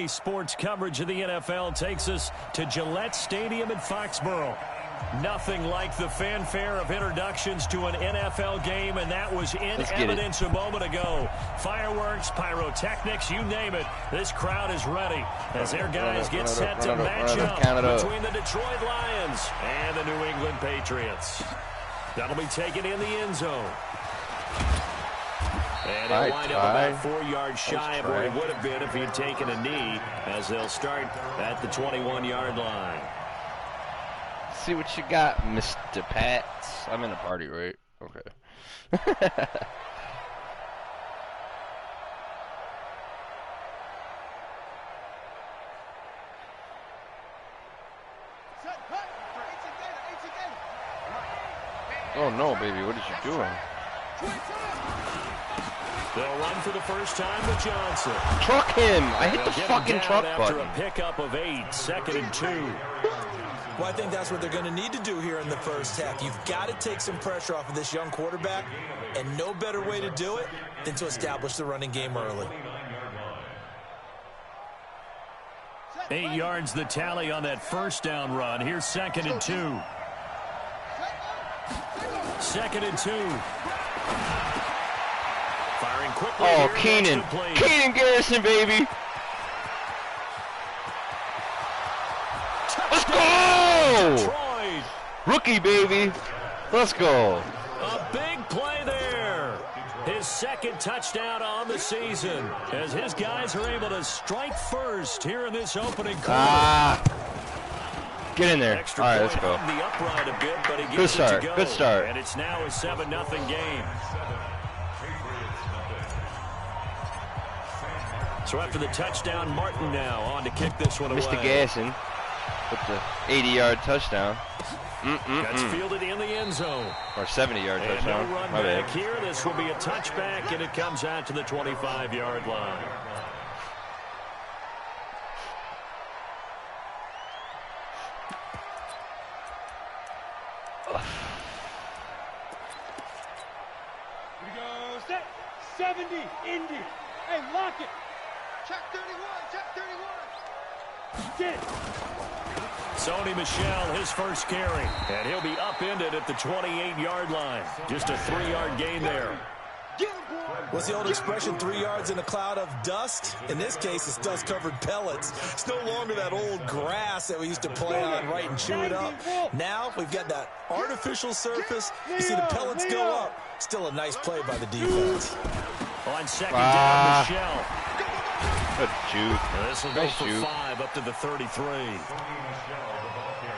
Sports coverage of the NFL takes us to Gillette Stadium in Foxborough. Nothing like the fanfare of introductions to an NFL game, and that was in evidence a moment ago. Fireworks, pyrotechnics, you name it. This crowd is ready as their guys get set to match up between the Detroit Lions and the New England Patriots. That'll be taken in the end zone. And he'll wind up about 4 yards shy of where he would have been if he had taken a knee, as they'll start at the 21-yard line. See what you got, Mr. Pats. I'm in a party, right? Okay. Oh no, baby, what is you doing? They'll run for the first time with Johnson. Truck him! I hit the fucking truck button. After a pickup of 8, 2nd and 2. Well, I think that's what they're going to need to do here in the first half. You've got to take some pressure off of this young quarterback, and no better way to do it than to establish the running game early. 8 yards the tally on that first down run. Here's 2nd and 2. 2nd and 2. Firing quickly. Oh, Keenan. Keenan Garrison, baby. Let's go! Detroit. Rookie, baby. Let's go. A big play there. His 2nd touchdown on the season as his guys are able to strike first here in this opening quarter. Get in there. Extra all right, let's go. The upright a bit, but he gets Good start. It to go. Good start. And it's now a 7-0 game. So after the touchdown, Martin now on to kick this one away. Mr. Gasson with the 80-yard touchdown. That's fielded in the end zone. Or 70-yard touchdown. No run back here. This will be a touchback, and it comes out to the 25-yard line. Here we go. Set. 70. Indy. Hey, lock it. Check 31. Check 31. Get it. Sony Michel, his first carry, and he'll be upended at the 28-yard line. Just a 3-yard gain there. What's the old expression, 3 yards in a cloud of dust? In this case, it's dust-covered pellets. It's no longer that old grass that we used to play on, right, and chew it up. Now we've got that artificial surface. You see the pellets go up. Still a nice play by the defense. On 2nd down, Michel. Good juke. This will go for 5 up to the 33.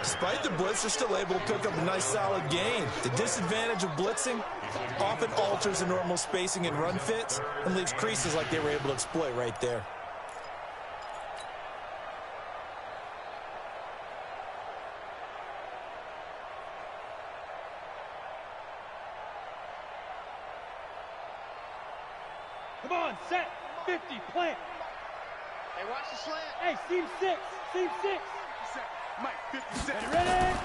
Despite the blitz, they're still able to pick up a nice solid gain. The disadvantage of blitzing often alters the normal spacing and run fits and leaves creases like they were able to exploit right there. Come on, set. 50, plant. Hey, watch the slant. Hey, seam 6. Seam 6. Mike, 50 Ready, ready?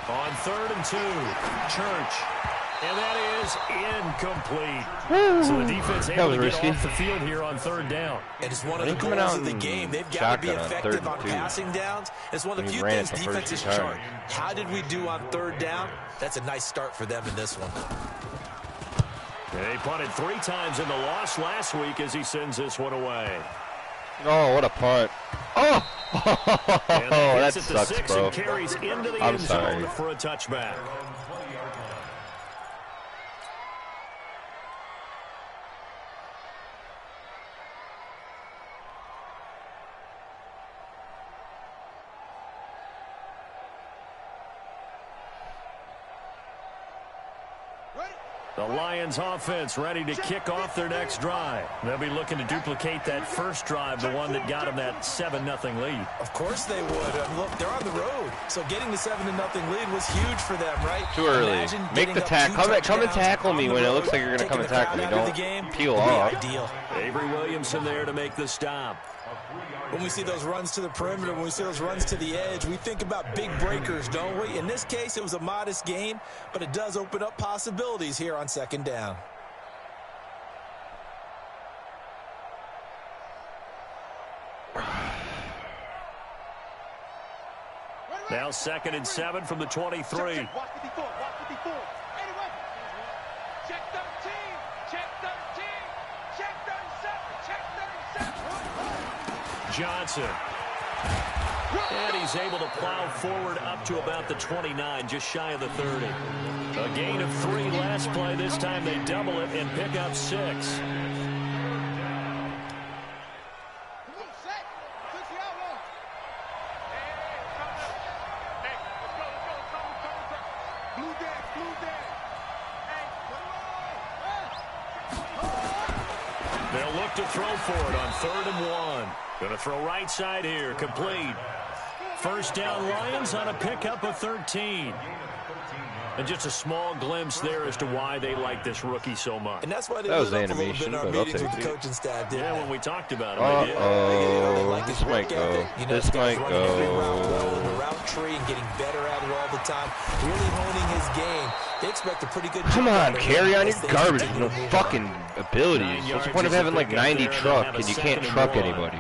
On 3rd and 2, Church. And that is incomplete. So the defense able to get off the field here on 3rd down. And it's one of the goals of the game. They've got to be effective on passing downs. It's one of the few things defenses chart. How did we do on 3rd down? That's a nice start for them in this one. They punted 3 times in the loss last week as he sends this one away. Oh, what a punt. Oh! That the sucks, 6 bro. And carries into the I'm end sorry. zone for a touchback. The Lions offense ready to kick off their next drive. They'll be looking to duplicate that first drive, the one that got them that 7-0 lead. Of course they would. Look, they're on the road. So getting the 7-0 lead was huge for them, right? Too early. Make the tackle. Come and tackle me when it looks like you're going to come and tackle me. Don't peel off. Ideal. Avery Williamson there to make the stop. When we see those runs to the perimeter, when we see those runs to the edge, we think about big breakers, don't we? In this case, it was a modest gain, but it does open up possibilities here on 2nd down. Now 2nd and 7 from the 23. Watch 54, watch 54. Anyway, check 13, check 13, check 37, check 37. Johnson. And he's able to plow forward up to about the 29, just shy of the 30. A gain of 3 last play. This time they double it and pick up 6. They'll look to throw for it on 3rd and 1. Going to throw right side here, complete. First down Lions on a pickup of 13. And just a small glimpse there as to why they like this rookie so much. And that's why they that was lit up animation, a little bit in but our I'll meetings take with it. the coaching staff. Did Yeah, when we talked about him. This might go. This might go. The route tree and getting better at it all the time. Really honing his game. They expect a pretty good job. Come on, carry on your garbage. No fucking abilities. What's the point of having like 90 truck and you can't truck anybody?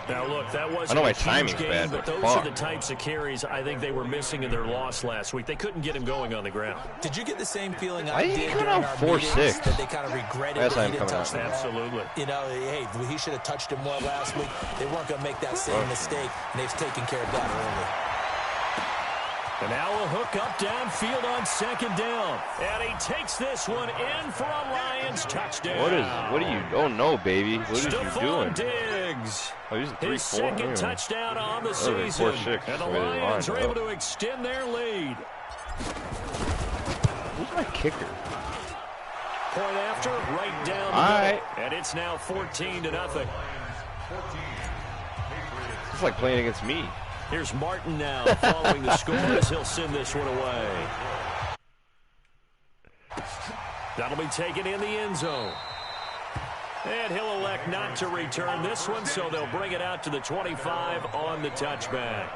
Now look, that wasn't I know my a huge timing's game, bad, but but those fuck. are the types of carries I think they were missing in their loss last week. They couldn't get him going on the ground. Did you get the same feeling Why I did he did come during out our 4-6? meetings that they kind of regretted That's that how he I'm didn't coming touch out. the ball? Absolutely. You know, hey, he should have touched him more last week. They weren't going to make that same mistake, and they've taken care of that early. And now a hook up downfield on 2nd down. And he takes this one in for a Lions touchdown. What are you? Oh no, baby. What is you Stephon doing? Diggs. Oh, he's a 3-4. His 2nd Anyway. touchdown on the That was a season. 4-6, And the the way they Lions are lined able up. to extend their lead. Who's my kicker? Point after, right down the All middle. right. And it's now 14-0. It's like playing against me. Here's Martin now following the score as he'll send this one away. That'll be taken in the end zone. And he'll elect not to return this one, so they'll bring it out to the 25 on the touchback.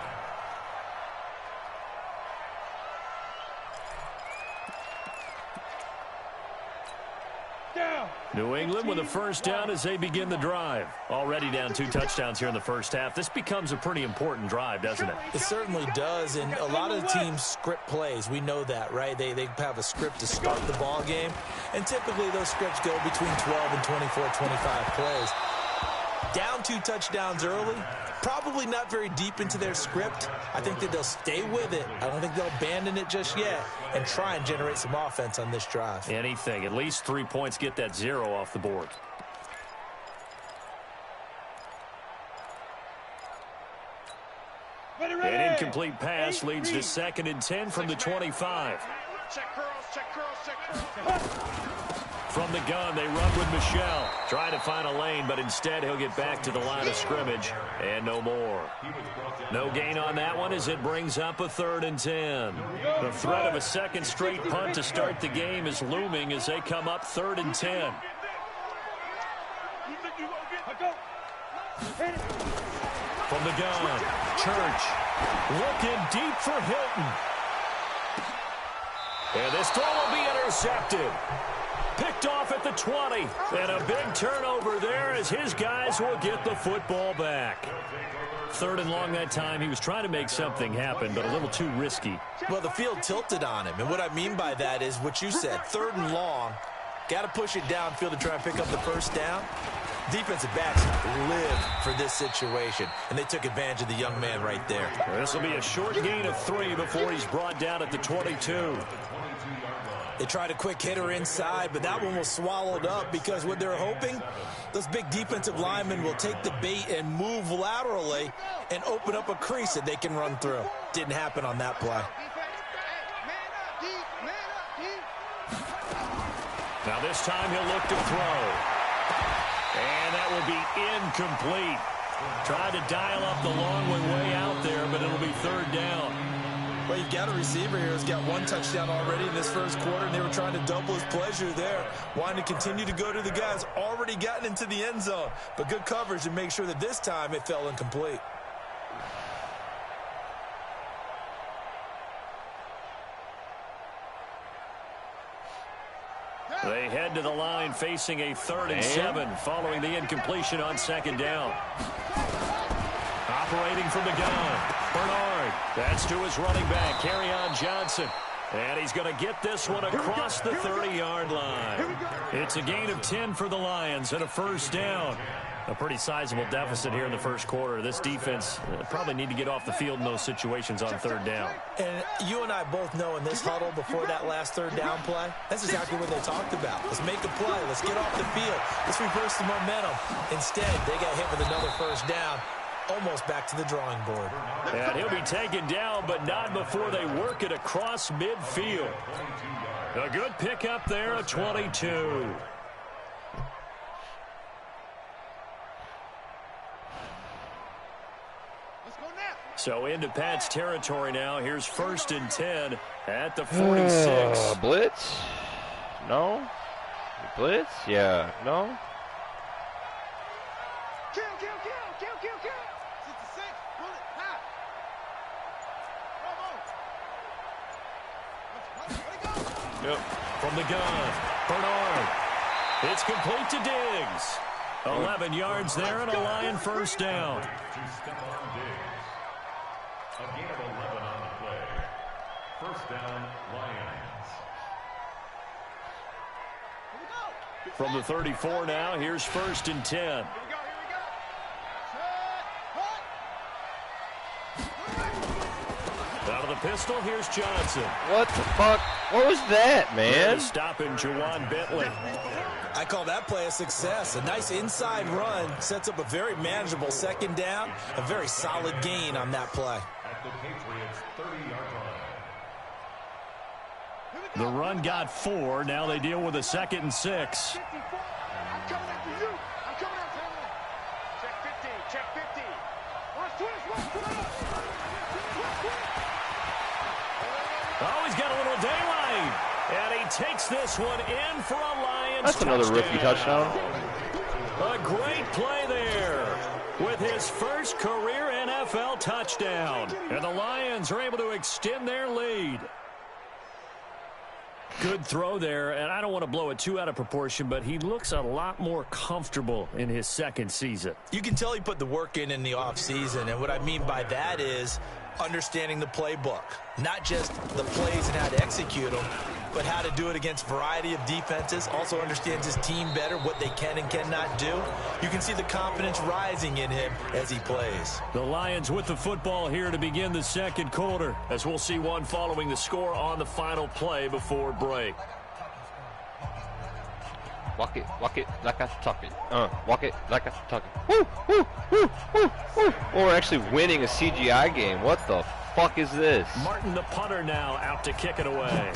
New England with a first down as they begin the drive. Already down 2 touchdowns here in the first half. This becomes a pretty important drive, doesn't it? It certainly does, and a lot of the teams script plays. We know that, right? They have a script to start the ball game, and typically those scripts go between 12 and 24, 25 plays. Down 2 touchdowns early, probably not very deep into their script. I think that they'll stay with it. I don't think they'll abandon it just yet and try and generate some offense on this drive. Anything. At least 3 points, get that 0 off the board. An incomplete pass leads to 2nd and 10 from the 25. Check curls, check curls, check curls. From the gun, they run with Michelle. Trying to find a lane, but instead he'll get back to the line of scrimmage. And no more. No gain on that one as it brings up a 3rd and 10. The threat of a 2nd straight punt to start the game is looming as they come up 3rd and 10. From the gun, Church looking deep for Hilton. And this throw will be intercepted. Picked off at the 20. And a big turnover there as his guys will get the football back. 3rd and long that time. He was trying to make something happen, but a little too risky. Well, the field tilted on him, and what I mean by that is what you said, 3rd and long. Got to push it downfield to try and pick up the first down. Defensive backs live for this situation, and they took advantage of the young man right there. This will be a short gain of 3 before he's brought down at the 22. They tried a quick hitter inside, but that one was swallowed up because what they're hoping, those big defensive linemen will take the bait and move laterally and open up a crease that they can run through. Didn't happen on that play. Now this time he'll look to throw. And that will be incomplete. Tried to dial up the long way out there, but it'll be 3rd down. Well, you've got a receiver here who's got 1 touchdown already in this first quarter, and they were trying to double his pleasure there. Wanting to continue to go to the guys already gotten into the end zone. But good coverage to make sure that this time it fell incomplete. They head to the line facing a 3rd and 7 following the incompletion on 2nd down. Operating from the gun, Bernard. That's to his running back, Kerryon Johnson. And he's going to get this one across the 30-yard line. It's a gain of 10 for the Lions and a first down. A pretty sizable deficit here in the first quarter. This defense probably need to get off the field in those situations on third down. And you and I both know in this huddle before that last third down play, that's exactly what they talked about. Let's make a play. Let's get off the field. Let's reverse the momentum. Instead, they got hit with another first down. Almost back to the drawing board. And he'll be taken down, but not before they work it across midfield. A good pickup there, a 22. So into Pat's territory now. Here's 1st and 10 at the 46. Blitz? No. Blitz? Yeah. No. Kill. 66, pull it, high. Bravo. Yep. From the gun, Bernard. It's complete to Diggs. 11 yards there and a Lion first down. A gain of 11 on the play. First down, Lions. From the 34 now, here's 1st and 10. Here we go. Out of the pistol, here's Johnson. What the fuck? What was that, man? Stopping Juwan Bentley. I call that play a success. A nice inside run sets up a very manageable second down. A very solid gain on that play. At the Patriots' 30-yard line. The run got 4. Now they deal with a 2nd and 6. I'm coming after you. I'm coming after you. Check 50. Watch 20. Oh, he's got a little daylight. And he takes this one in for a Lions That's touchdown. another rookie touchdown. A great play there with his first career NFL touchdown. And the Lions are able to extend their lead. Good throw there, and I don't want to blow it too out of proportion, but he looks a lot more comfortable in his second season. You can tell he put the work in the offseason, and what I mean by that is understanding the playbook. Not just the plays and how to execute them, but how to do it against a variety of defenses. Also understands his team better, what they can and cannot do. You can see the confidence rising in him as he plays. The Lions with the football here to begin the second quarter, as we'll see one following the score on the final play before break. Walk it like I talk it. Walk it like I talk it. Woo, woo, woo, woo, woo. Or we're actually winning a CGI game. What the fuck is this? Martin, the punter, now out to kick it away.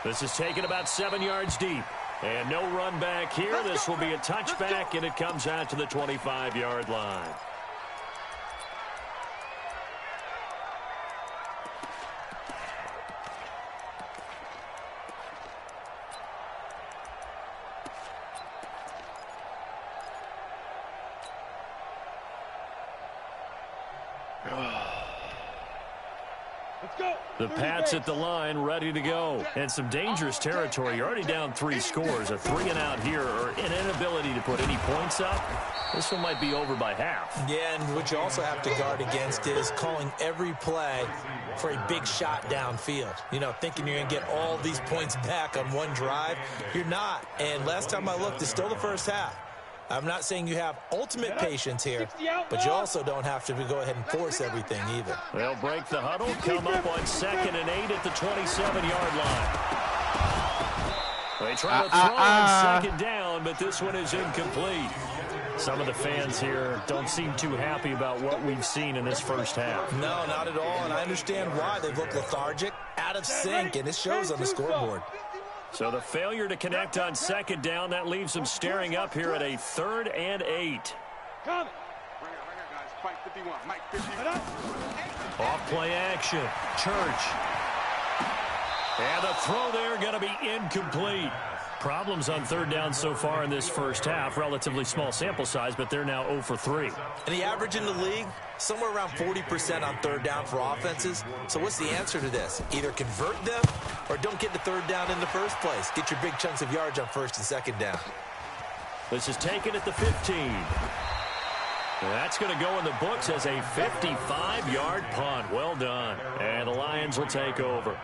This is taken about 7 yards deep. And no run back here. This will be a touchback, and it comes out to the 25-yard line. The Pats at the line, ready to go. And some dangerous territory. You're already down 3 scores. A 3-and-out here, or an inability to put any points up. This one might be over by half. Yeah, and what you also have to guard against is calling every play for a big shot downfield. You know, thinking you're going to get all these points back on one drive. You're not. And last time I looked, it's still the first half. I'm not saying you have ultimate patience here, but you also don't have to go ahead and force everything either. They'll break the huddle, come up on 2nd and 8 at the 27-yard line. They try to throw on 2nd down, but this one is incomplete. Some of the fans here don't seem too happy about what we've seen in this first half. No, not at all, and I understand why. They've looked lethargic, out of sync, and it shows on the scoreboard. So the failure to connect on 2nd down, that leaves them staring up here at a 3rd and 8. Come. Right here, guys. Mike 51. Mike 51. Off play action. Church. And the throw there going to be incomplete. Problems on 3rd down so far in this first half. Relatively small sample size, but they're now 0 for 3. And the average in the league, somewhere around 40% on 3rd down for offenses. So what's the answer to this? Either convert them or don't get the 3rd down in the first place. Get your big chunks of yards on 1st and 2nd down. This is taken at the 15. That's going to go in the books as a 55-yard punt. Well done. And the Lions will take over.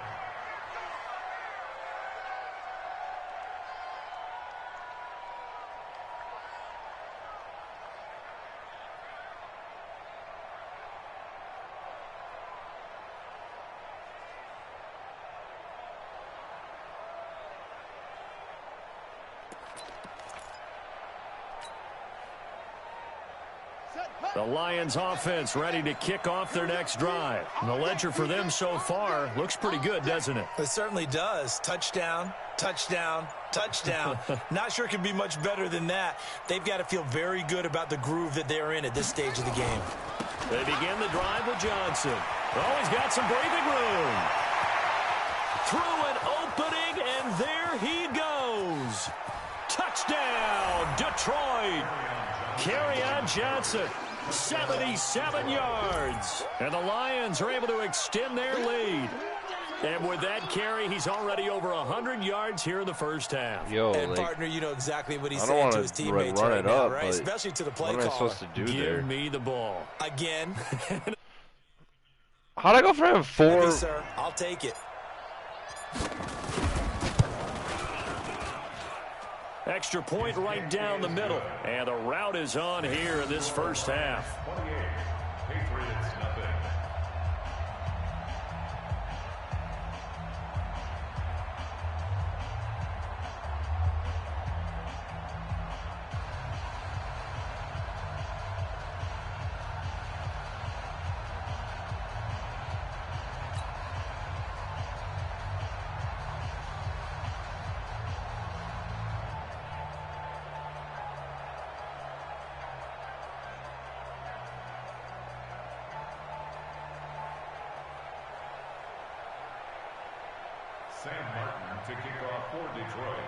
The Lions offense ready to kick off their next drive. And the ledger for them so far looks pretty good, doesn't it? It certainly does. Touchdown, touchdown, touchdown. Not sure it can be much better than that. They've got to feel very good about the groove that they're in at this stage of the game. They begin the drive with Johnson. Oh, he's got some breathing room. Through an opening, and there he goes. Touchdown, Detroit. Kerryon Johnson, 77 yards. And the Lions are able to extend their lead. And with that carry, he's already over 100 yards here in the first half. Yo, and like, partner, you know exactly what he's saying to his teammates right now, right? Especially to the play caller. What am I supposed to do there? Give me the ball. Again. How'd I go for him? 4? Maybe, sir. I'll take it. Extra point right down the middle. And the route is on here in this first half. 28, Patriots, nothing. Sam Martin to kick off for Detroit.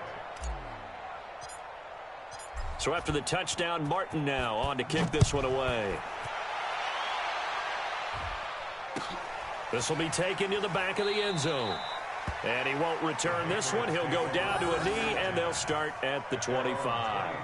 So after the touchdown, Martin now on to kick this one away. This will be taken to the back of the end zone. And he won't return this one. He'll go down to a knee, and they'll start at the 25.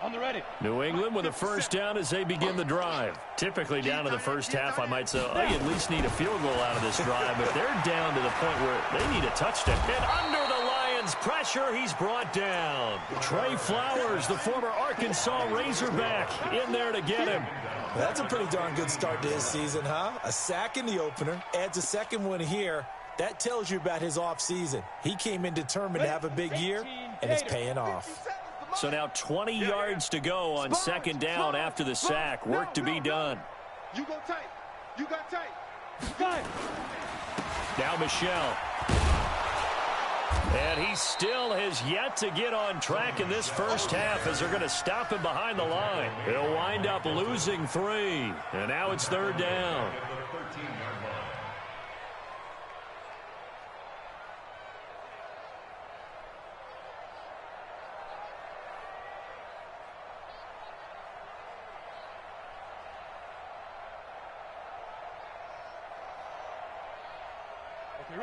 On the ready. New England with a first down as they begin the drive. Typically down to the first half, I might say, oh, you at least need a field goal out of this drive, but they're down to the point where they need a touchdown. And under the Lions' pressure, he's brought down. Trey Flowers, the former Arkansas Razorback, in there to get him. That's a pretty darn good start to his season, huh? A sack in the opener, adds a second one here. That tells you about his offseason. He came in determined to have a big year, and it's paying off. So now 20 yards to go on second down after the sack. Work to be done. You go tight. You got tight. Now Michelle. And he still has yet to get on track in this first half as they're going to stop him behind the line. He'll wind up losing 3. And now it's third down.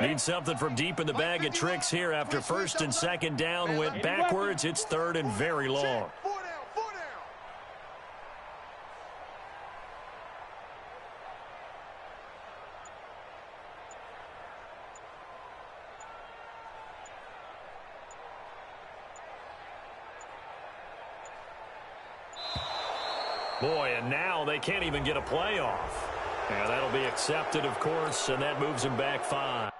Need something from deep in the bag of tricks here after first and second down went backwards. It's third and very long. 4 down, 4 down. Boy, and now they can't even get a playoff. And that'll be accepted, of course, and that moves them back 5.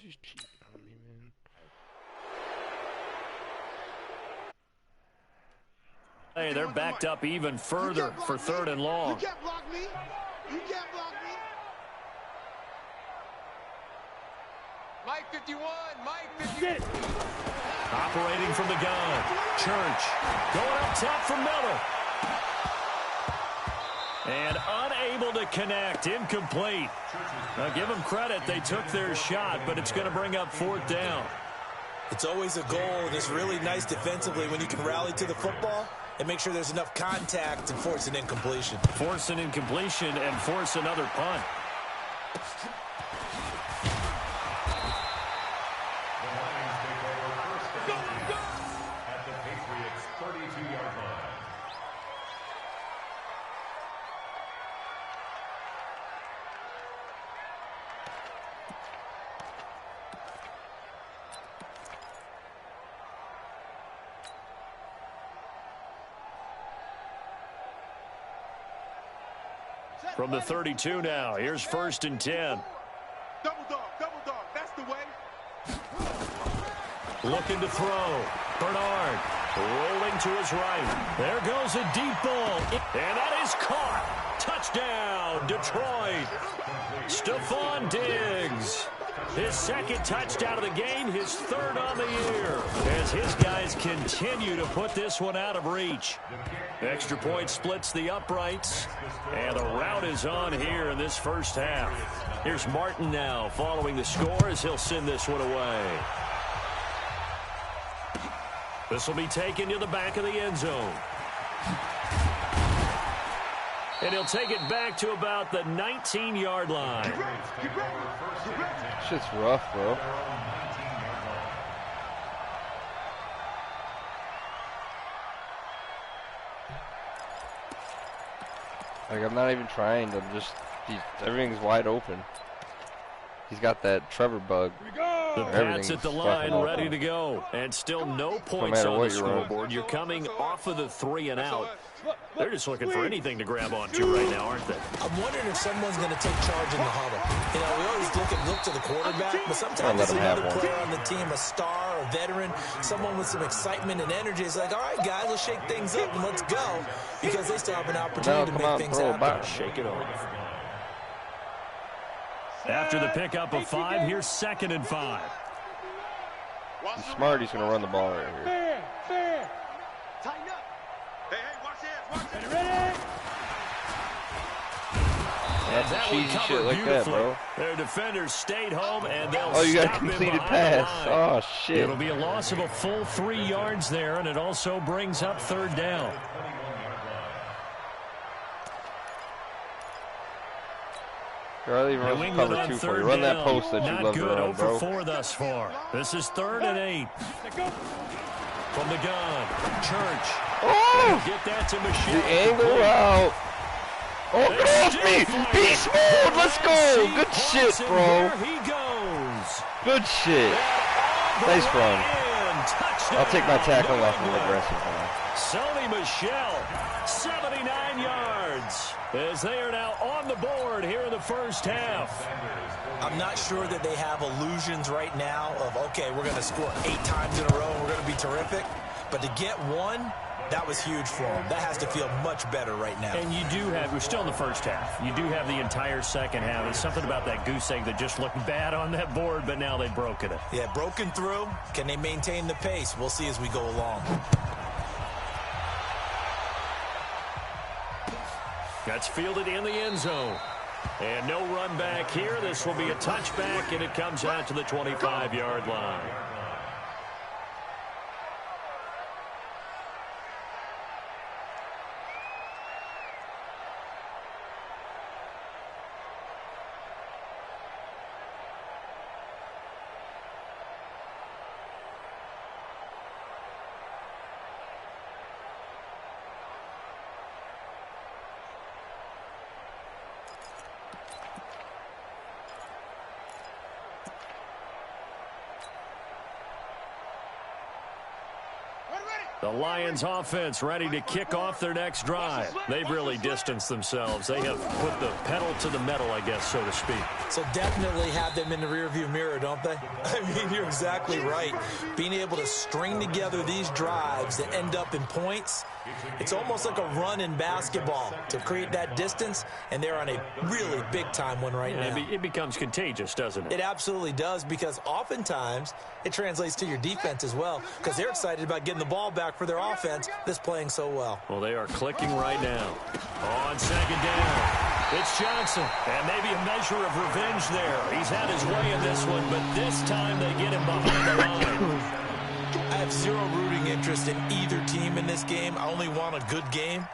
just cheating on me, man. Hey, they're backed up even further for 3rd and long. You can't block me. You can't block me. Mike 51, Mike 51. Operating from the gun. Church going up top for Miller. And unable to connect. Incomplete. Now give them credit. They took their shot, but it's going to bring up 4th down. It's always a goal, and it's really nice defensively when you can rally to the football and make sure there's enough contact and force an incompletion. Force an incompletion and force another punt. At the Patriots' 32-yard line. From the 32 now, here's 1st and 10. Double dog, that's the way. Looking to throw. Bernard rolling to his right. There goes a deep ball. And that is caught. Touchdown, Detroit. Stephon Diggs. His 2nd touchdown of the game, his 3rd on the year. As his guys continue to put this one out of reach. Extra point splits the uprights. And the route is on here in this first half. Here's Martin now following the score as he'll send this one away. This will be taken to the back of the end zone. And he'll take it back to about the 19-yard line. Shit's rough, bro. Like, I'm not even trying to just... everything's wide open. He's got that Trevor bug. The Pats at the line, ready to go. And still no points on the scoreboard. You're coming off of the 3 and out. They're just looking for anything to grab onto right now, aren't they? I'm wondering if someone's going to take charge in the huddle. You know, we always look to the quarterback, but sometimes it's another player on the team, a star, a veteran, someone with some excitement and energy. It's like, all right, guys, let's shake things up and let's go, because they still have an opportunity to make things happen. Shake it off. After the pickup of 5, here's 2nd and 5. He's smart. He's going to run the ball right here. Fair. Tighten up. Hey, watch this. Ready? That's some cheesy shit like that, bro. Their defenders stayed home, and they'll you got a completed pass. Oh, shit. It'll be a loss of a full 3 yards there, and it also brings up 3rd down. I'll even run cover 2 for you. Run that post that you love to run, bro. Not good, 0 for 4 thus far. This is 3rd and 8. From the gun, Church. Oh! Get that to Michelle. The angle route. Oh, get off me! Be smooth! Let's go! Good shit, bro. He goes. Good shit. Nice run. I'll take my tackling off of aggressive now. Sony Michel, 79 yards, as they are now on the board here in the first half. I'm not sure that they have illusions right now of, okay, we're going to score 8 times in a row and we're going to be terrific. But to get 1, that was huge for them. That has to feel much better right now. And you do have, we're still in the first half. You do have the entire second half. It's something about that goose egg that just looked bad on that board, but now they've broken it. Yeah, broken through. Can they maintain the pace? We'll see as we go along. That's fielded in the end zone. And no run back here. This will be a touchback, and it comes out to the 25-yard line. The Lions offense ready to kick off their next drive. They've really distanced themselves. They have put the pedal to the metal, I guess, so to speak. So definitely have them in the rearview mirror, don't they? I mean, you're exactly right. Being able to string together these drives that end up in points, it's almost like a run in basketball to create that distance, and they're on a really big-time one right now. It becomes contagious, doesn't it? It absolutely does, because oftentimes it translates to your defense as well, because they're excited about getting the ball back for their offense that's playing so well. Well, they are clicking right now. On second down, it's Johnson, and maybe a measure of revenge there. He's had his way in this one, but this time they get him behind the line. I have zero rooting interest in either team in this game. I only want a good game.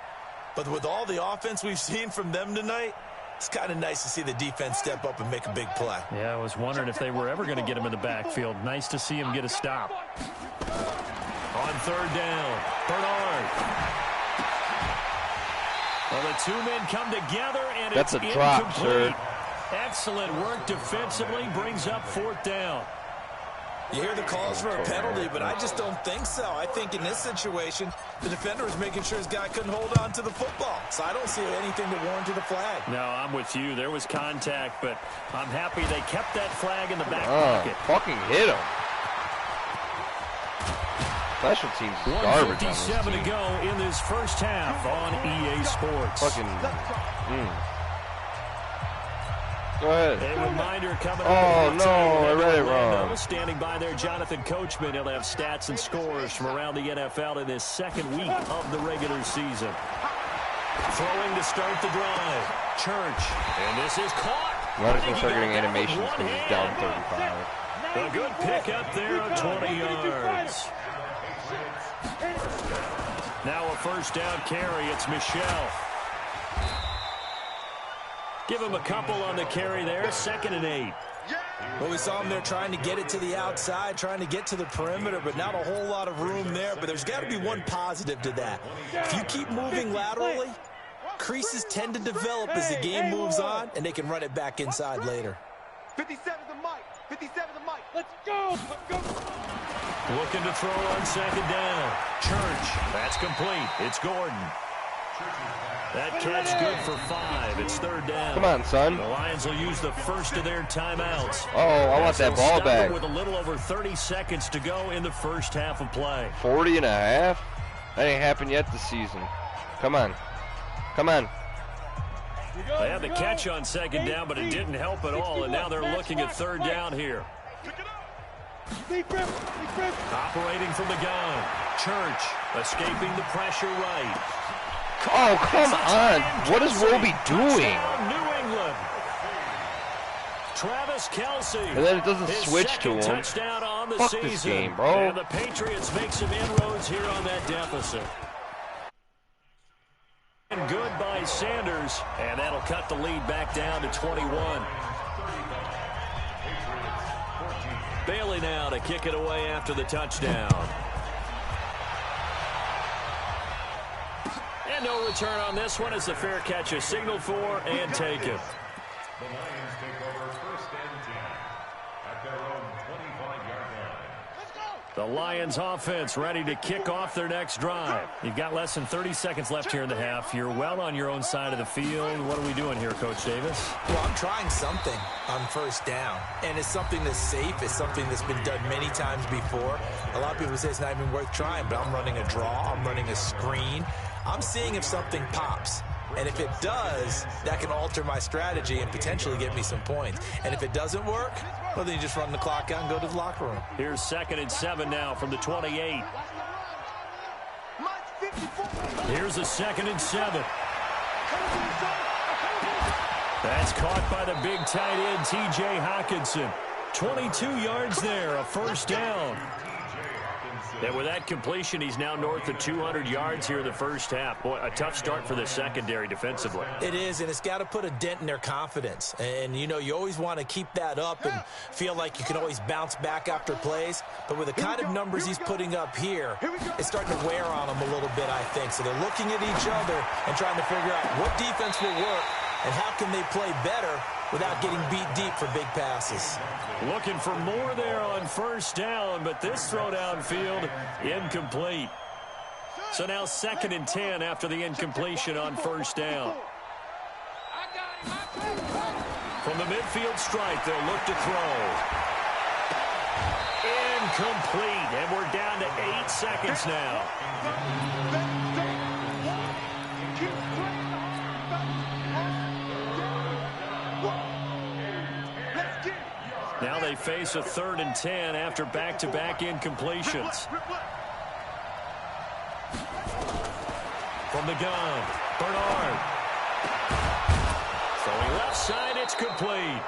But with all the offense we've seen from them tonight, it's kind of nice to see the defense step up and make a big play. Yeah, I was wondering if they were ever going to get him in the backfield. Nice to see him get a stop. On third down, Bernard. Well, the two men come together, and that's it's a drop, incomplete. sir. Excellent work defensively, brings up fourth down. You hear the calls for a penalty, but I just don't think so. I think in this situation, the defender was making sure his guy couldn't hold on to the football. So I don't see anything that warranted a flag. No, I'm with you. There was contact, but I'm happy they kept that flag in the back pocket. Fucking hit him. Special teams garbage on this team. 1:57 to go in this first half on EA Sports. Fucking. Go ahead. A reminder coming up. Oh, no, I read it wrong. Standing by there, Jonathan Coachman. He'll have stats and scores from around the NFL in this second week of the regular season. Throwing to start the drive. Church. And this is caught. We're just going to start getting animations because he's down 35. A good pick up there of 20 yards. Now a first down carry. It's Michelle. Give him a couple on the carry there. 2nd and 8. Well, we saw him there trying to get it to the outside, trying to get to the perimeter, but not a whole lot of room there. But there's got to be one positive to that. If you keep moving laterally, creases tend to develop as the game moves on, and they can run it back inside later. 57 to Mike. 57 to Mike. Let's go. Let's go. Looking to throw on 2nd down. Church. That's complete. It's Gordon. That catch good for 5. It's 3rd down. Come on, son. The Lions will use the first of their timeouts. Oh, I want that ball back. With a little over 30 seconds to go in the first half of play. 40 and a half? That ain't happened yet this season. Come on. Come on. They had the catch on 2nd down, but it didn't help at all, and now they're looking at 3rd down here. Operating from the gun. Church escaping the pressure right. Oh, come on. What is Roby doing? New England. Travis Kelce. And then it doesn't switch to him. Touchdown on the Fuck season. this game, bro. And the Patriots make some inroads here on that deficit. And good by Sanders. And that'll cut the lead back down to 21. Bailey now to kick it away after the touchdown. And no return on this one as the fair catch is signaled for and taken. The Lions take over 1st and 10 at their own 25-yard line. The Lions offense ready to kick off their next drive. You've got less than 30 seconds left here in the half. You're well on your own side of the field. What are we doing here, Coach Davis? Well, I'm trying something on 1st down, and it's something that's safe. It's something that's been done many times before. A lot of people say it's not even worth trying, but I'm running a draw. I'm running a screen. I'm seeing if something pops. And if it does, that can alter my strategy and potentially get me some points. And if it doesn't work, well, then you just run the clock out and go to the locker room. Here's 2nd and 7 now from the 28. Here's a 2nd and 7. That's caught by the big tight end, T.J. Hawkinson. 22 yards there, a first down. And with that completion, he's now north of 200 yards here in the first half. Boy, a tough start for the secondary defensively. It is, and it's got to put a dent in their confidence. And, you know, you always want to keep that up and feel like you can always bounce back after plays. But with the kind of numbers he's putting up here, it's starting to wear on them a little bit, I think. So they're looking at each other and trying to figure out what defense will work and how can they play better without getting beat deep for big passes. Looking for more there on first down, but this throw downfield incomplete. So now 2nd and 10 after the incompletion on first down. From the midfield stripe, they'll look to throw. Incomplete, and we're down to 8 seconds now. Now they face a 3rd and 10 after back-to-back incompletions. From the gun, Bernard. Throwing left side, it's complete.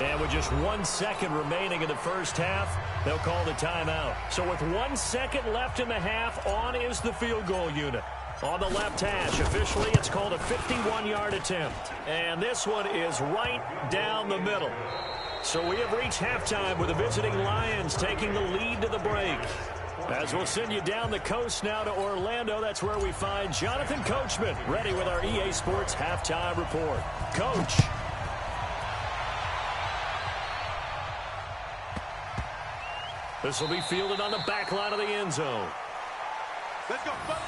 And with just 1 second remaining in the first half, they'll call the timeout. So with 1 second left in the half, on is the field goal unit. On the left hash, officially it's called a 51-yard attempt. And this one is right down the middle. So we have reached halftime with the visiting Lions taking the lead to the break. As we'll send you down the coast now to Orlando, that's where we find Jonathan Coachman ready with our EA Sports halftime report. Coach. This will be fielded on the back line of the end zone. Let's go, buddy.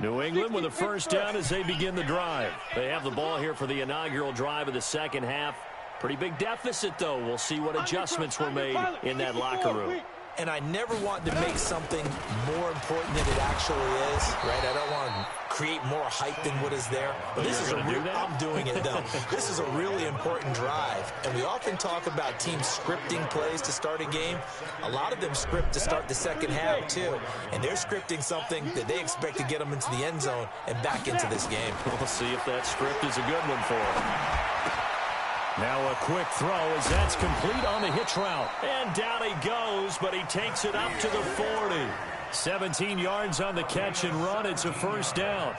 New England with a first down as they begin the drive. They have the ball here for the inaugural drive of the second half. Pretty big deficit, though. We'll see what adjustments were made in that locker room. And I never want to make something more important than it actually is, right? I don't want to create more hype than what is there. But this is a real, I'm doing it, though. This is a really important drive. And we often talk about teams scripting plays to start a game. A lot of them script to start the second half, too. And they're scripting something that they expect to get them into the end zone and back into this game. We'll see if that script is a good one for them. Now a quick throw as that's complete on the hitch route. And down he goes, but he takes it up to the 40. 17 yards on the catch and run. It's a first down.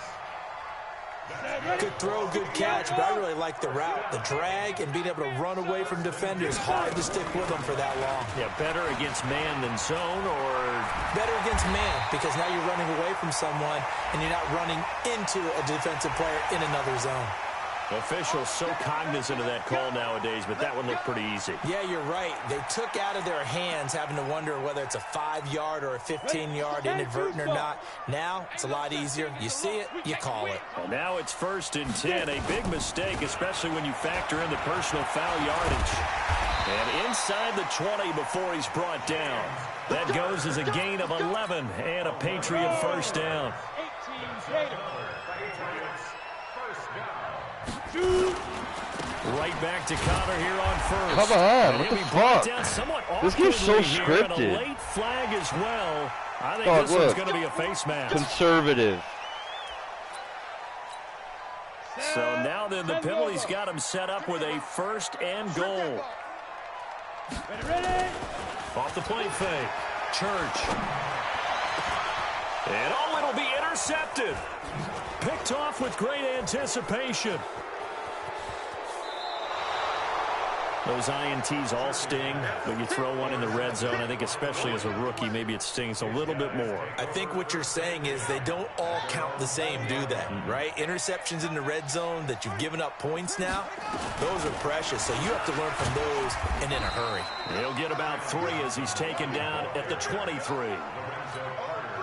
Good throw, good catch, but I really like the route. The drag and being able to run away from defenders. Hard to stick with them for that long. Yeah, better against man than zone, or better against man, because now you're running away from someone and you're not running into a defensive player in another zone. Officials so cognizant of that call nowadays, but that one looked pretty easy. Yeah, you're right. They took out of their hands having to wonder whether it's a 5-yard or a 15-yard inadvertent or not. Now, it's a lot easier. You see it, you call it. And now it's 1st and 10. A big mistake, especially when you factor in the personal foul yardage. And inside the 20 before he's brought down. That goes as a gain of 11 and a Patriot first down. 18 Right back to Connor here on first. Come on, what the fuck? This game's so scripted. A late flag as well. I think this one's going to be a face mask. Conservative. So now then the penalty's got him set up with a 1st and goal. Ready? Off the play fake. Church. And it'll be intercepted. Picked off with great anticipation. Those INTs all sting, but you throw one in the red zone. I think especially as a rookie, maybe it stings a little bit more. I think what you're saying is they don't all count the same, do they? Right? Interceptions in the red zone that you've given up points now, those are precious. So you have to learn from those and in a hurry. He'll get about 3 as he's taken down at the 23.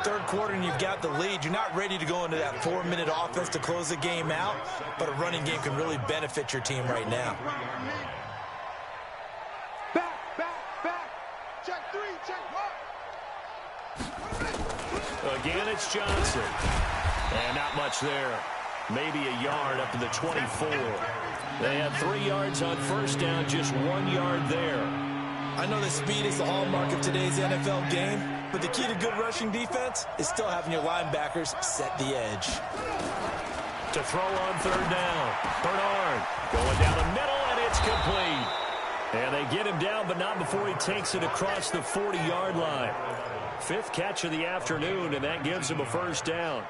Third quarter and you've got the lead. You're not ready to go into that 4-minute offense to close the game out, but a running game can really benefit your team right now. Again, it's Johnson. And not much there. Maybe a yard up to the 24. They had 3 yards on first down, just 1 yard there. I know that speed is the hallmark of today's NFL game, but the key to good rushing defense is still having your linebackers set the edge. To throw on 3rd down. Bernard going down the middle, and it's complete. And they get him down, but not before he takes it across the 40-yard line. 5th catch of the afternoon, and that gives him a first down.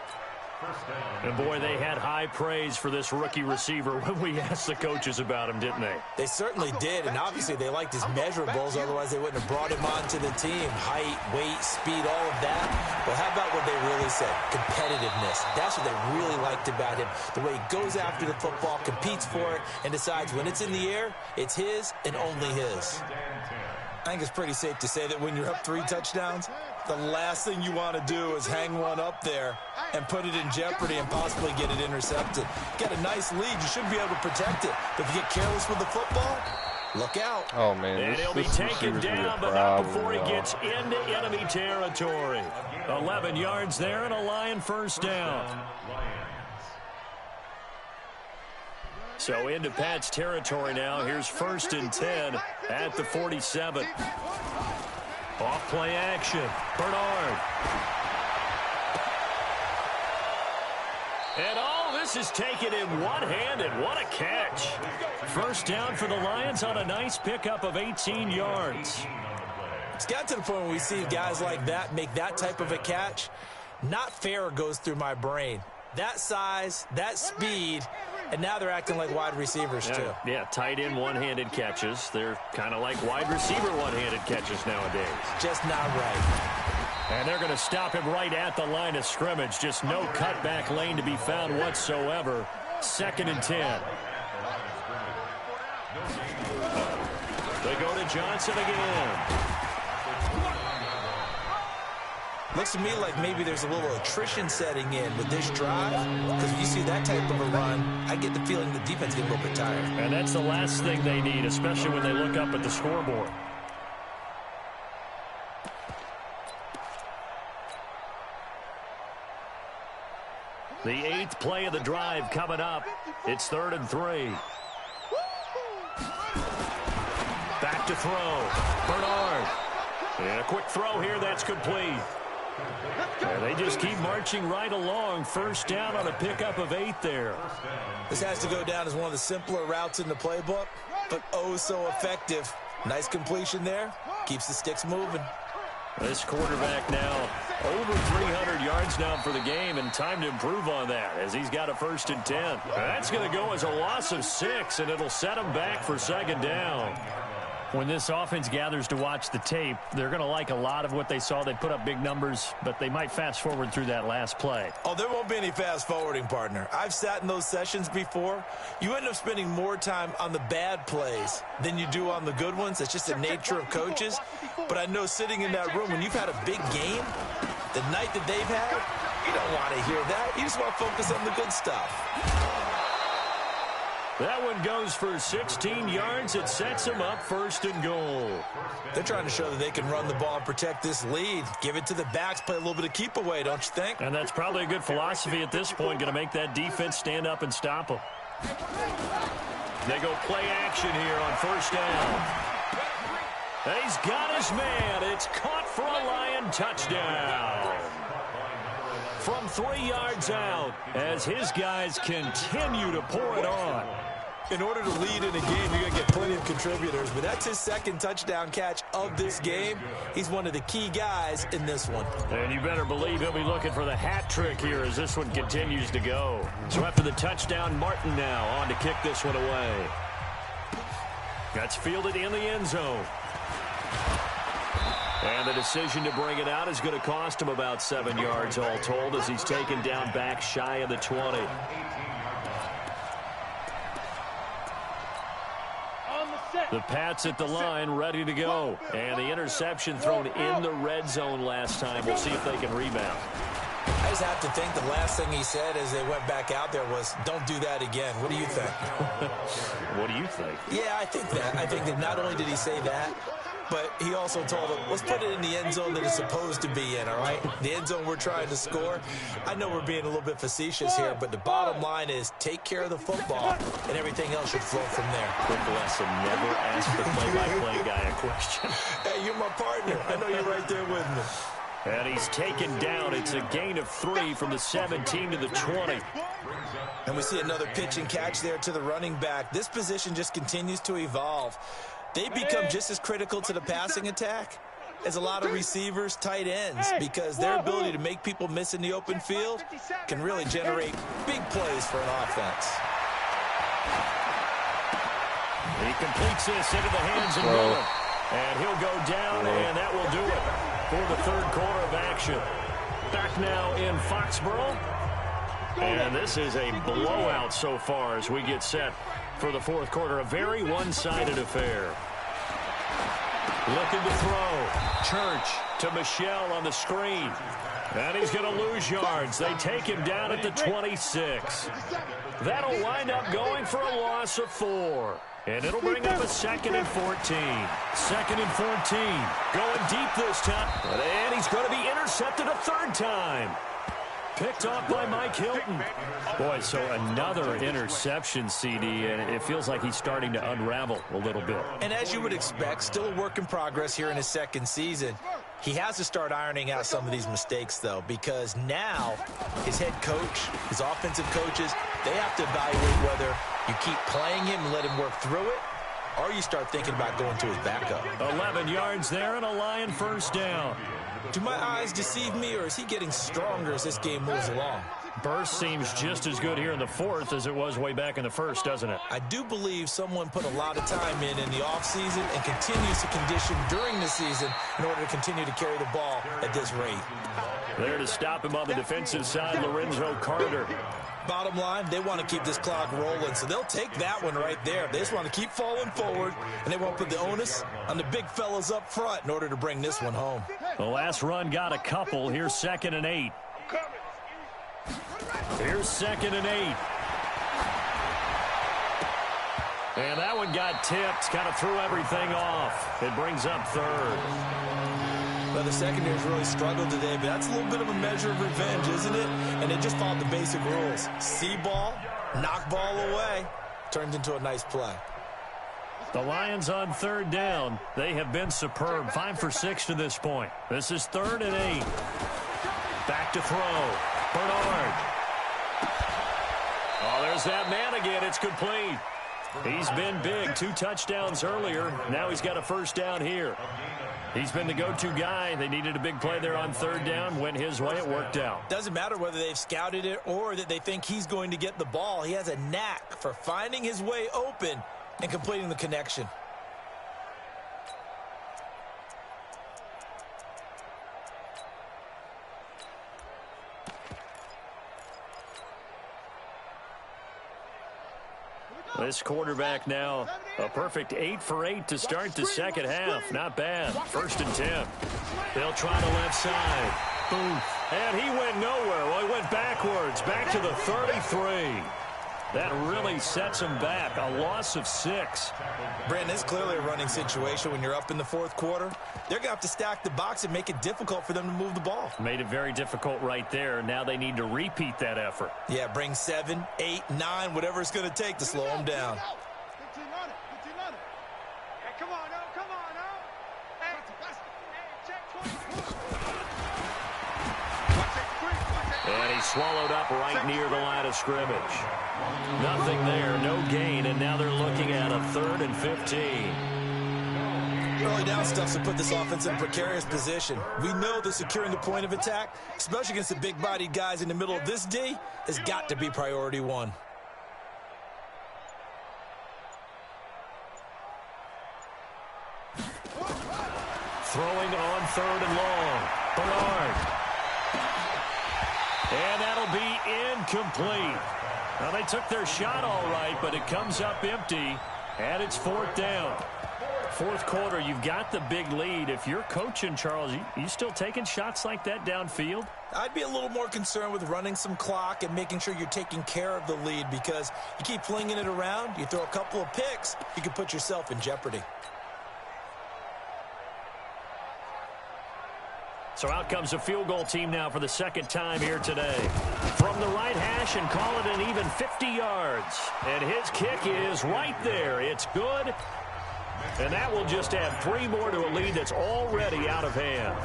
And boy, they had high praise for this rookie receiver when we asked the coaches about him, didn't they? They certainly did, and obviously they liked his measurables, otherwise they wouldn't have brought him onto the team. Height, weight, speed, all of that. But how about what they really said? Competitiveness. That's what they really liked about him. The way he goes after the football, competes for it, and decides when it's in the air, it's his and only his. I think it's pretty safe to say that when you're up 3 touchdowns, the last thing you want to do is hang one up there and put it in jeopardy and possibly get it intercepted. Get a nice lead, you should be able to protect it. But if you get careless with the football, look out. Oh, man. And he'll be taken down, but not before he gets into enemy territory. 11 yards there and a Lion first down. So into Pat's territory now. Here's 1st and 10 at the 47. Off play action. Bernard. And all this is taken in one-handed. What a catch. First down for the Lions on a nice pickup of 18 yards. It's got to the point where we see guys like that make that type of a catch. Not fair goes through my brain. That size, that speed, and now they're acting like wide receivers too. Yeah, tight end one-handed catches. They're kind of like wide receiver one-handed catches nowadays. Just not right. And they're going to stop him right at the line of scrimmage. Just no cutback lane to be found whatsoever. 2nd and 10. They go to Johnson again. Looks to me like maybe there's a little attrition setting in with this drive, because when you see that type of a run, I get the feeling the defense gets a little bit tired. And that's the last thing they need, especially when they look up at the scoreboard. The 8th play of the drive coming up. It's 3rd and 3. Back to throw. Bernard. And a quick throw here. That's complete. And they just keep marching right along. First down on a pickup of 8 there. This has to go down as one of the simpler routes in the playbook, but oh so effective. Nice completion there. Keeps the sticks moving. This quarterback now over 300 yards now for the game, and time to improve on that as he's got a 1st and 10. That's going to go as a loss of 6, and it'll set him back for 2nd down. When this offense gathers to watch the tape, they're going to like a lot of what they saw. They put up big numbers, but they might fast forward through that last play. Oh, there won't be any fast forwarding, partner. I've sat in those sessions before. You end up spending more time on the bad plays than you do on the good ones. It's just the nature of coaches. But I know sitting in that room, when you've had a big game, the night that they've had, you don't want to hear that. You just want to focus on the good stuff. That one goes for 16 yards. It sets them up 1st and goal. They're trying to show that they can run the ball and protect this lead. Give it to the backs, play a little bit of keep away, don't you think? And that's probably a good philosophy at this point. Going to make that defense stand up and stop them. They go play action here on 1st down. And he's got his man. It's caught for a Lion touchdown. From 3 yards out as his guys continue to pour it on. In order to lead in a game, you're going to get plenty of contributors, but that's his 2nd touchdown catch of this game. He's one of the key guys in this one. And you better believe he'll be looking for the hat trick here as this one continues to go. So after the touchdown, Martin now on to kick this one away. That's fielded in the end zone. And the decision to bring it out is going to cost him about 7 yards all told as he's taken down back shy of the 20. The Pats at the line, ready to go. And the interception thrown in the red zone last time. We'll see if they can rebound. I just have to think the last thing he said as they went back out there was, don't do that again. What do you think? What do you think? Yeah, I think that. I think that not only did he say that, but he also told them, let's put it in the end zone that it's supposed to be in, all right? The end zone we're trying to score. I know we're being a little bit facetious here, but the bottom line is take care of the football, and everything else should flow from there. Quick lesson, never ask the play-by-play guy a question. Hey, you're my partner. I know you're right there with me. And he's taken down. It's a gain of 3 from the 17 to the 20. And we see another pitch and catch there to the running back. This position just continues to evolve. They become just as critical to the passing attack is a lot of receivers, tight ends, because their ability to make people miss in the open field can really generate big plays for an offense. He completes this into the hands of Miller. And he'll go down, and that will do it for the third quarter of action. Back now in Foxborough. And this is a blowout so far as we get set for the fourth quarter. A very one-sided affair. Looking to throw. Church to Michelle on the screen. And he's going to lose yards. They take him down at the 26. That'll wind up going for a loss of 4. And it'll bring up a 2nd and 14. 2nd and 14. Going deep this time. And he's going to be intercepted a third time. Picked off by Mike Hilton. Boy, so another interception, CD, and it feels like he's starting to unravel a little bit. And as you would expect, still a work in progress here in his second season. He has to start ironing out some of these mistakes, though, because now his head coach, his offensive coaches, they have to evaluate whether you keep playing him and let him work through it, or you start thinking about going to his backup. 11 yards there and a Lion first down. Do my eyes deceive me, or is he getting stronger as this game moves along? Burst seems just as good here in the fourth as it was way back in the first, doesn't it? I do believe someone put a lot of time in the offseason and continues to condition during the season in order to continue to carry the ball at this rate. There to stop him on the defensive side, Lorenzo Carter. Bottom line, they want to keep this clock rolling, so they'll take that one right there. They just want to keep falling forward, and they won't put the onus on the big fellas up front in order to bring this one home. The last run got a couple. Here's 2nd and 8. Here's 2nd and 8. And that one got tipped, kind of threw everything off. It brings up 3rd. Well, the secondary's really struggled today, but that's a little bit of a measure of revenge, isn't it? And they just followed the basic rules. See ball, knock ball away, turned into a nice play. The Lions on 3rd down. They have been superb. 5 for 6 to this point. This is 3rd and 8. Back to throw. Bernard. Oh, there's that man again. It's complete. He's been big. 2 touchdowns earlier. Now he's got a first down here. He's been the go-to guy. They needed a big play there on 3rd down. Went his way. It worked out. Doesn't matter whether they've scouted it or that they think he's going to get the ball. He has a knack for finding his way open and completing the connection. This quarterback now, a perfect 8 for 8 to start the second half. Not bad. 1st and 10. They'll try the left side. Boom. And he went nowhere. Well, he went backwards. Back to the 33. That really sets him back. A loss of 6. Brandon, it's clearly a running situation when you're up in the fourth quarter. They're going to have to stack the box and make it difficult for them to move the ball. Made it very difficult right there. Now they need to repeat that effort. Yeah, bring 7, 8, 9, whatever it's going to take to slow them down. And he swallowed up right near the line of scrimmage. Nothing there, no gain, and now they're looking at a 3rd and 15. Early down stuff to put this offense in a precarious position. We know that securing the point of attack, especially against the big-bodied guys in the middle of this D, has got to be priority 1. Throwing on 3rd and long. Bernard. And that'll be incomplete. Well, they took their shot all right, but it comes up empty, and it's 4th down. Fourth quarter, you've got the big lead. If you're coaching, Charles, you still taking shots like that downfield? I'd be a little more concerned with running some clock and making sure you're taking care of the lead, because you keep flinging it around, you throw a couple of picks, you can put yourself in jeopardy. So out comes a field goal team now for the second time here today. From the right hash and call it an even 50 yards. And his kick is right there. It's good. And that will just add 3 more to a lead that's already out of hand.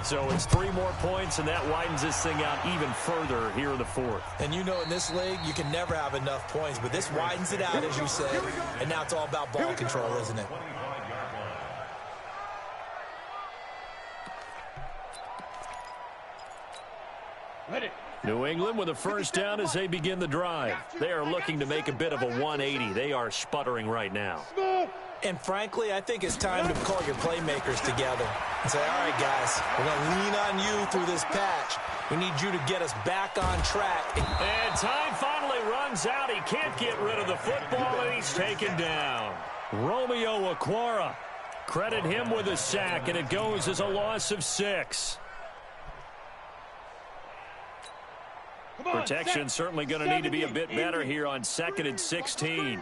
So it's 3 more points, and that widens this thing out even further here in the fourth. And you know in this league, you can never have enough points. But this widens it out, as you said. And now it's all about ball control, isn't it? New England with a first down as they begin the drive. They are looking to make a bit of a 180. They are sputtering right now. And frankly, I think it's time to call your playmakers together and say, all right, guys, we're going to lean on you through this patch. We need you to get us back on track. And time finally runs out. He can't get rid of the football, and he's taken down. Romeo Okwara. Credit him with a sack, and it goes as a loss of 6. Protection certainly going to need to be a bit better here on 2nd and 16.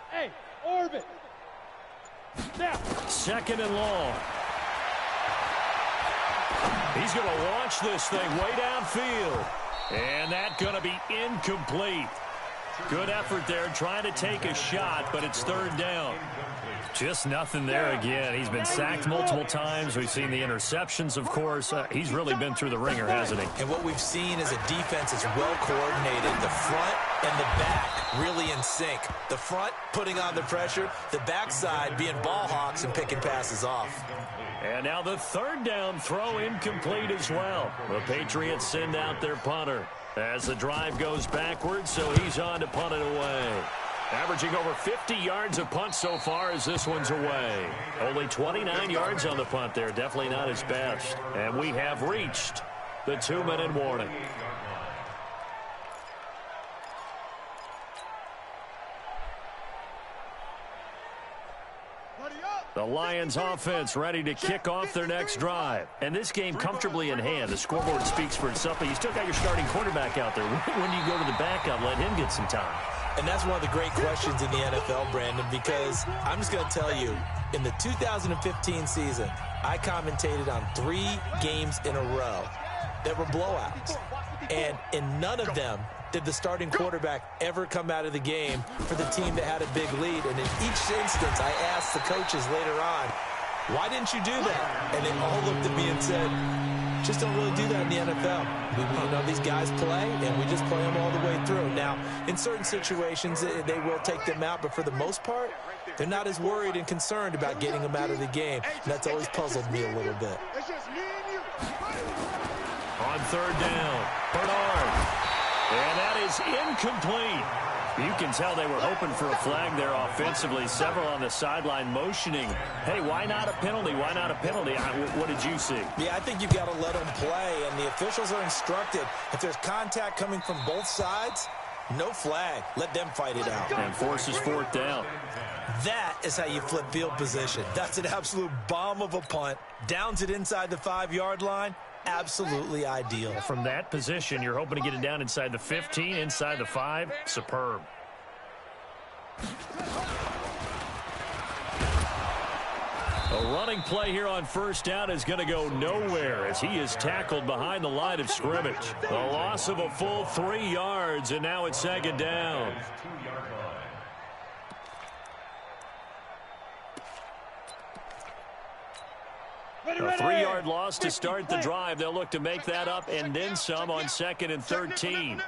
Hey, orbit. Now. 2nd and long. He's going to launch this thing way downfield. And that's going to be incomplete. Good effort there trying to take a shot, but it's 3rd down. Just nothing there again. He's been sacked multiple times. We've seen the interceptions, of course. He's really been through the ringer, hasn't he? And what we've seen is a defense that's well coordinated. The front and the back really in sync. The front putting on the pressure, the backside being ball hawks and picking passes off. And now the 3rd down throw incomplete as well. The Patriots send out their punter as the drive goes backwards, so he's on to punt it away. Averaging over 50 yards a punt so far as this one's away. Only 29 yards on the punt there. Definitely not his best. And we have reached the 2-minute warning. The Lions offense ready to kick off their next drive. And this game comfortably in hand. The scoreboard speaks for itself, but you still got your starting quarterback out there. When do you go to the backup, let him get some time? And that's one of the great questions in the NFL, Brandon, because I'm just going to tell you, in the 2015 season, I commentated on 3 games in a row that were blowouts. And in none of them did the starting quarterback ever come out of the game for the team that had a big lead. And in each instance, I asked the coaches later on, why didn't you do that? And they all looked at me and said, just don't really do that in the NFL. You know, these guys play, and we just play them all the way through. Now, in certain situations, they will take them out, but for the most part, they're not as worried and concerned about getting them out of the game. And that's always puzzled me a little bit. On 3rd down, Bernard. And that is incomplete. You can tell they were hoping for a flag there offensively. Several on the sideline motioning. Hey, why not a penalty? Why not a penalty? What did you see? Yeah, I think you've got to let them play, and the officials are instructed. If there's contact coming from both sides, no flag. Let them fight it out. And forces 4th down. That is how you flip field position. That's an absolute bomb of a punt. Downs it inside the 5-yard line. Absolutely ideal. From that position, you're hoping to get it down inside the 15, inside the 5. Superb. A running play here on 1st down is going to go nowhere as he is tackled behind the line of scrimmage. A loss of a full 3 yards, and now it's 2nd down. A 3-yard loss to start the drive. They'll look to make that up and then some on 2nd and 13.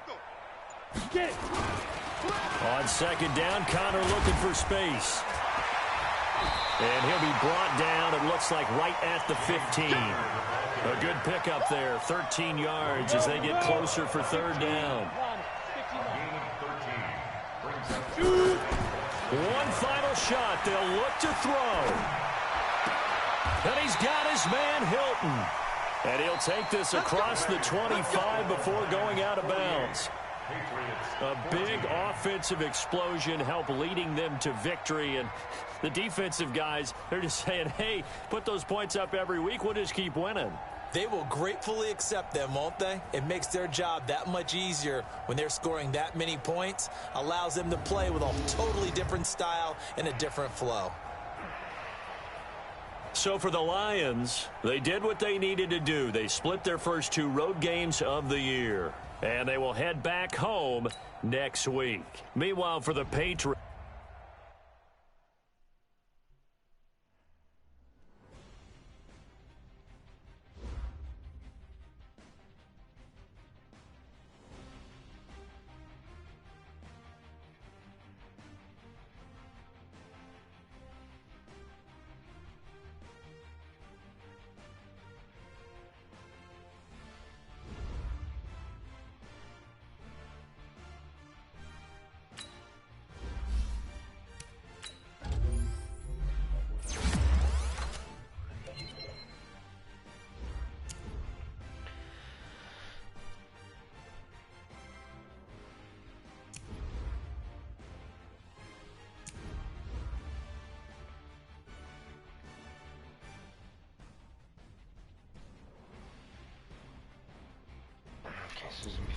On 2nd down, Connor looking for space. And he'll be brought down, it looks like, right at the 15. A good pickup there, 13 yards as they get closer for 3rd down. One final shot. They'll look to throw. And he's got his man, Hilton. And he'll take this across the 25 before going out of bounds. A big offensive explosion helped leading them to victory. And the defensive guys, they're just saying, hey, put those points up every week. We'll just keep winning. They will gratefully accept them, won't they? It makes their job that much easier when they're scoring that many points. Allows them to play with a totally different style and a different flow. So for the Lions, they did what they needed to do. They split their first 2 road games of the year. And they will head back home next week. Meanwhile, for the Patriots,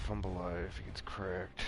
fumble if he gets cracked.